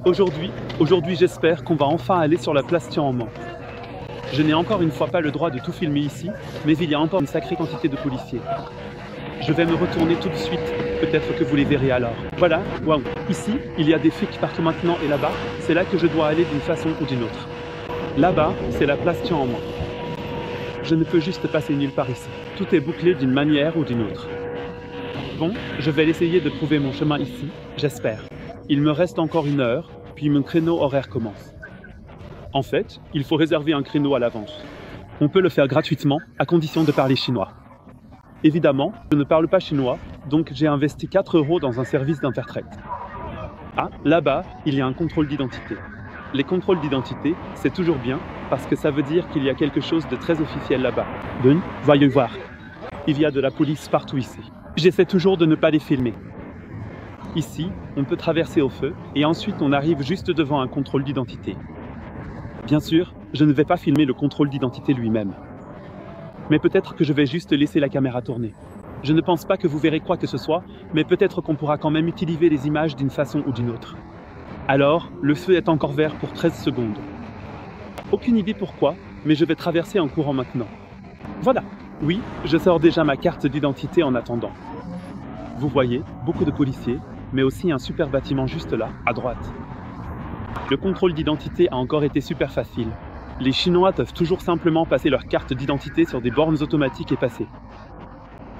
Aujourd'hui j'espère qu'on va enfin aller sur la place Tiananmen. Je n'ai encore une fois pas le droit de tout filmer ici, mais il y a encore une sacrée quantité de policiers. Je vais me retourner tout de suite, peut-être que vous les verrez alors. Voilà, waouh. Ici, il y a des flics partout maintenant et là-bas, c'est là que je dois aller d'une façon ou d'une autre. Là-bas, c'est la place Tiananmen. Je ne peux juste passer nulle part ici. Tout est bouclé d'une manière ou d'une autre. Bon, je vais essayer de trouver mon chemin ici, j'espère. Il me reste encore 1 heure, puis mon créneau horaire commence. En fait, il faut réserver un créneau à l'avance. On peut le faire gratuitement, à condition de parler chinois. Évidemment, je ne parle pas chinois, donc j'ai investi 4 € dans un service d'interprète. Ah, là-bas, il y a un contrôle d'identité. Les contrôles d'identité, c'est toujours bien, parce que ça veut dire qu'il y a quelque chose de très officiel là-bas. Bon, voyons voir. Il y a de la police partout ici. J'essaie toujours de ne pas les filmer. Ici, on peut traverser au feu, et ensuite on arrive juste devant un contrôle d'identité. Bien sûr, je ne vais pas filmer le contrôle d'identité lui-même. Mais peut-être que je vais juste laisser la caméra tourner. Je ne pense pas que vous verrez quoi que ce soit, mais peut-être qu'on pourra quand même utiliser les images d'une façon ou d'une autre. Alors, le feu est encore vert pour 13 secondes. Aucune idée pourquoi, mais je vais traverser en courant maintenant. Voilà, oui, je sors déjà ma carte d'identité en attendant. Vous voyez, beaucoup de policiers, mais aussi un super bâtiment juste là, à droite. Le contrôle d'identité a encore été super facile. Les Chinois peuvent toujours simplement passer leur carte d'identité sur des bornes automatiques et passer.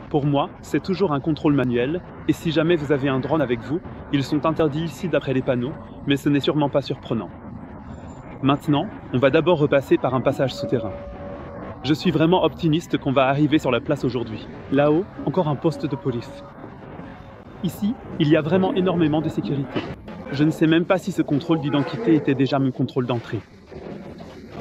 Pour moi, c'est toujours un contrôle manuel, et si jamais vous avez un drone avec vous, ils sont interdits ici d'après les panneaux, mais ce n'est sûrement pas surprenant. Maintenant, on va d'abord repasser par un passage souterrain. Je suis vraiment optimiste qu'on va arriver sur la place aujourd'hui. Là-haut, encore un poste de police. Ici, il y a vraiment énormément de sécurité. Je ne sais même pas si ce contrôle d'identité était déjà mon contrôle d'entrée.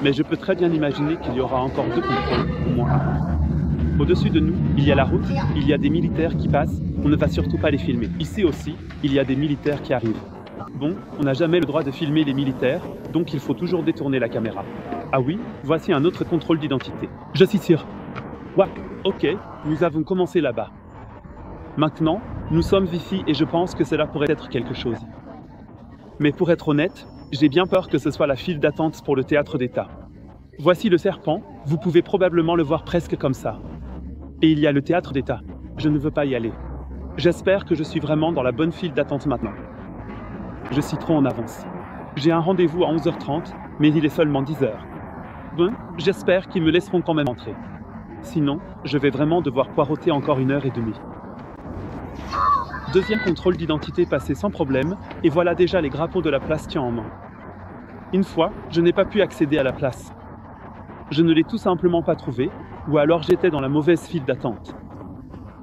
Mais je peux très bien imaginer qu'il y aura encore 2 contrôles, au moins 1. Au-dessus de nous, il y a la route, il y a des militaires qui passent, on ne va surtout pas les filmer. Ici aussi, il y a des militaires qui arrivent. Bon, on n'a jamais le droit de filmer les militaires, donc il faut toujours détourner la caméra. Ah oui, voici un autre contrôle d'identité. Je suis sûr. Ouais, ok, nous avons commencé là-bas. Maintenant, nous sommes ici et je pense que cela pourrait être quelque chose. Mais pour être honnête, j'ai bien peur que ce soit la file d'attente pour le théâtre d'État. Voici le serpent, vous pouvez probablement le voir presque comme ça. Et il y a le théâtre d'État. Je ne veux pas y aller. J'espère que je suis vraiment dans la bonne file d'attente maintenant. Je suis trop en avance. J'ai un rendez-vous à 11h30, mais il est seulement 10h. Bon, j'espère qu'ils me laisseront quand même entrer. Sinon, je vais vraiment devoir poireauter encore 1h30. Deuxième contrôle d'identité passé sans problème, et voilà déjà les drapeaux de la place Tiananmen. Une fois, je n'ai pas pu accéder à la place. Je ne l'ai tout simplement pas trouvé, ou alors j'étais dans la mauvaise file d'attente.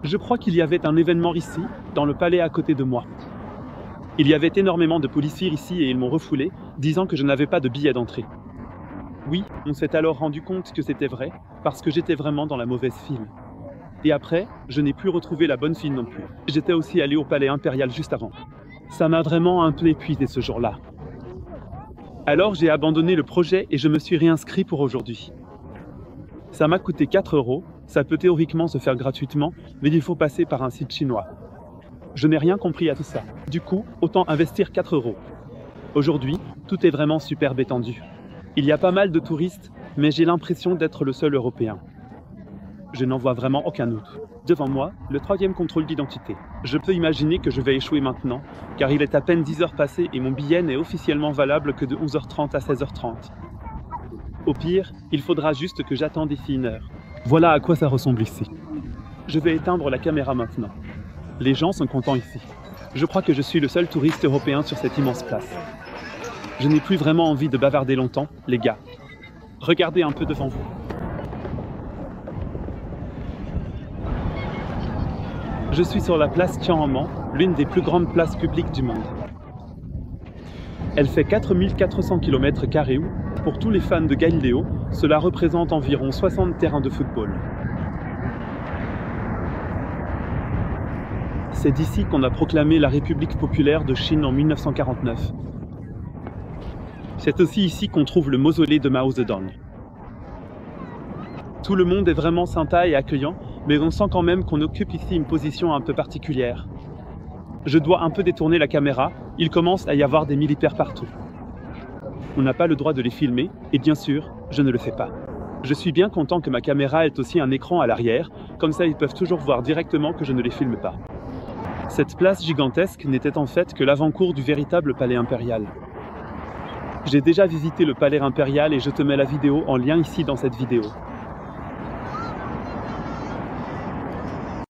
Je crois qu'il y avait un événement ici, dans le palais à côté de moi. Il y avait énormément de policiers ici et ils m'ont refoulé, disant que je n'avais pas de billet d'entrée. Oui, on s'est alors rendu compte que c'était vrai, parce que j'étais vraiment dans la mauvaise file. Et après, je n'ai plus retrouvé la bonne file non plus. J'étais aussi allé au palais impérial juste avant. Ça m'a vraiment un peu épuisé ce jour-là. Alors j'ai abandonné le projet et je me suis réinscrit pour aujourd'hui. Ça m'a coûté 4 €, ça peut théoriquement se faire gratuitement, mais il faut passer par un site chinois. Je n'ai rien compris à tout ça. Du coup, autant investir 4 €. Aujourd'hui, tout est vraiment superbe et tendu. Il y a pas mal de touristes, mais j'ai l'impression d'être le seul Européen. Je n'en vois vraiment aucun autre. Devant moi, le 3e contrôle d'identité. Je peux imaginer que je vais échouer maintenant, car il est à peine 10 heures passées et mon billet n'est officiellement valable que de 11h30 à 16h30. Au pire, il faudra juste que j'attende ici 1 heure. Voilà à quoi ça ressemble ici. Je vais éteindre la caméra maintenant. Les gens sont contents ici. Je crois que je suis le seul touriste européen sur cette immense place. Je n'ai plus vraiment envie de bavarder longtemps, les gars. Regardez un peu devant vous. Je suis sur la place Tiananmen, l'une des plus grandes places publiques du monde. Elle fait 4400 km². Pour tous les fans de Galileo, cela représente environ 60 terrains de football. C'est d'ici qu'on a proclamé la République populaire de Chine en 1949. C'est aussi ici qu'on trouve le mausolée de Mao Zedong. Tout le monde est vraiment sympa et accueillant, mais on sent quand même qu'on occupe ici une position un peu particulière. Je dois un peu détourner la caméra, il commence à y avoir des militaires partout. On n'a pas le droit de les filmer, et bien sûr, je ne le fais pas. Je suis bien content que ma caméra ait aussi un écran à l'arrière, comme ça ils peuvent toujours voir directement que je ne les filme pas. Cette place gigantesque n'était en fait que l'avant-cour du véritable palais impérial. J'ai déjà visité le palais impérial et je te mets la vidéo en lien ici dans cette vidéo.